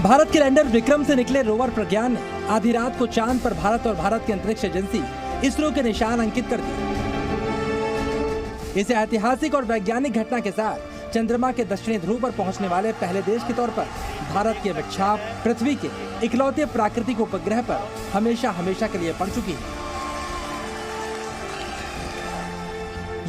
भारत के लैंडर विक्रम से निकले रोवर प्रज्ञान ने आधी रात को चांद पर भारत और भारत की अंतरिक्ष एजेंसी इसरो के निशान अंकित कर दिए। इस ऐतिहासिक और वैज्ञानिक घटना के साथ चंद्रमा के दक्षिणी ध्रुव पर पहुंचने वाले पहले देश के तौर पर भारत की विख्यात पृथ्वी के इकलौते प्राकृतिक उपग्रह पर हमेशा हमेशा के लिए पड़ चुकी है।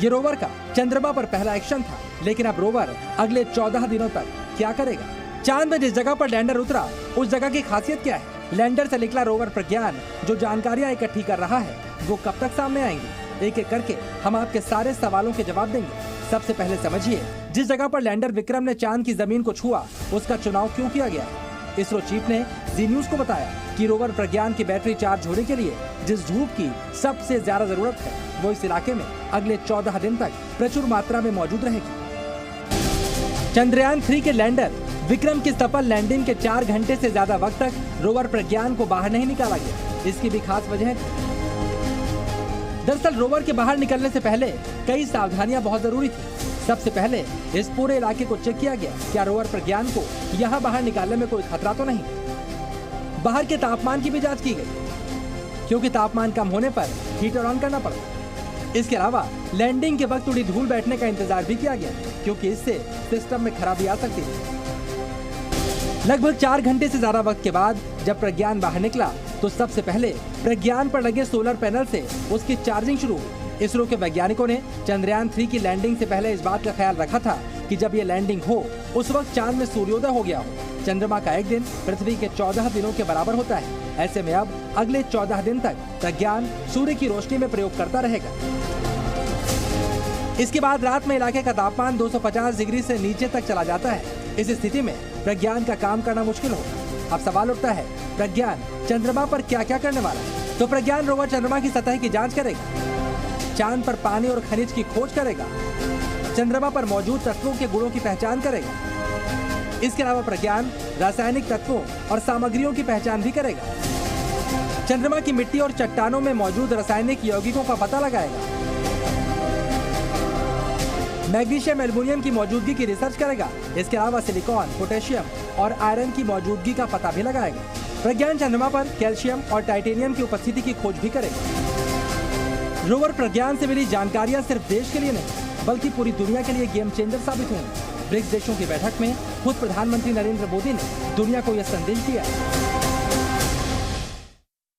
ये रोवर का चंद्रमा पर पहला एक्शन था, लेकिन अब रोवर अगले 14 दिनों तक क्या करेगा? चांद में जिस जगह पर लैंडर उतरा उस जगह की खासियत क्या है? लैंडर से निकला रोवर प्रज्ञान जो जानकारियां इकट्ठी कर रहा है वो कब तक सामने आएंगी? एक एक करके हम आपके सारे सवालों के जवाब देंगे। सबसे पहले समझिए, जिस जगह पर लैंडर विक्रम ने चांद की जमीन को छुआ उसका चुनाव क्यों किया गया? इसरो चीफ ने जी न्यूज को बताया कि रोवर प्रज्ञान की बैटरी चार्ज होने के लिए जिस धूप की सबसे ज्यादा जरूरत है वो इस इलाके में अगले 14 दिन तक प्रचुर मात्रा में मौजूद रहेगी। चंद्रयान 3 के लैंडर विक्रम की सफल लैंडिंग के 4 घंटे से ज्यादा वक्त तक रोवर प्रज्ञान को बाहर नहीं निकाला गया। इसकी भी खास वजह है। दरअसल रोवर के बाहर निकलने से पहले कई सावधानियां बहुत जरूरी थी। सबसे पहले इस पूरे इलाके को चेक किया गया, क्या रोवर प्रज्ञान को यहाँ बाहर निकालने में कोई खतरा तो नहीं। बाहर के तापमान की भी जांच की गई, क्योंकि तापमान कम होने पर हीटर ऑन करना पड़ा। इसके अलावा लैंडिंग के वक्त थोड़ी धूल बैठने का इंतजार भी किया गया, क्योंकि इससे सिस्टम में खराबी आ सकती थी। लगभग 4 घंटे से ज्यादा वक्त के बाद जब प्रज्ञान बाहर निकला तो सबसे पहले प्रज्ञान पर लगे सोलर पैनल से उसकी चार्जिंग शुरू हुई। इसरो के वैज्ञानिकों ने चंद्रयान 3 की लैंडिंग से पहले इस बात का ख्याल रखा था कि जब ये लैंडिंग हो उस वक्त चांद में सूर्योदय हो गया हो। चंद्रमा का एक दिन पृथ्वी के 14 दिनों के बराबर होता है। ऐसे में अब अगले 14 दिन तक प्रज्ञान सूर्य की रोशनी में प्रयोग करता रहेगा। इसके बाद रात में इलाके का तापमान 250 डिग्री से नीचे तक चला जाता है। इस स्थिति में प्रज्ञान का काम करना मुश्किल होगा। अब सवाल उठता है, प्रज्ञान चंद्रमा पर क्या क्या करने वाला है? तो प्रज्ञान रोवर चंद्रमा की सतह की जांच करेगा, चांद पर पानी और खनिज की खोज करेगा, चंद्रमा पर मौजूद तत्वों के गुणों की पहचान करेगा। इसके अलावा प्रज्ञान रासायनिक तत्वों और सामग्रियों की पहचान भी करेगा। चंद्रमा की मिट्टी और चट्टानों में मौजूद रासायनिक यौगिकों का पता लगाएगा। मैग्नीशियम एल्युमिनियम की मौजूदगी की रिसर्च करेगा। इसके अलावा सिलिकॉन, पोटेशियम और आयरन की मौजूदगी का पता भी लगाएगा। प्रज्ञान चंद्रमा पर कैल्शियम और टाइटेनियम की उपस्थिति की खोज भी करेगा। रोवर प्रज्ञान से मिली जानकारियां सिर्फ देश के लिए नहीं बल्कि पूरी दुनिया के लिए गेम चेंजर साबित हुई। ब्रिक्स देशों की बैठक में खुद प्रधानमंत्री नरेंद्र मोदी ने दुनिया को यह संदेश दिया।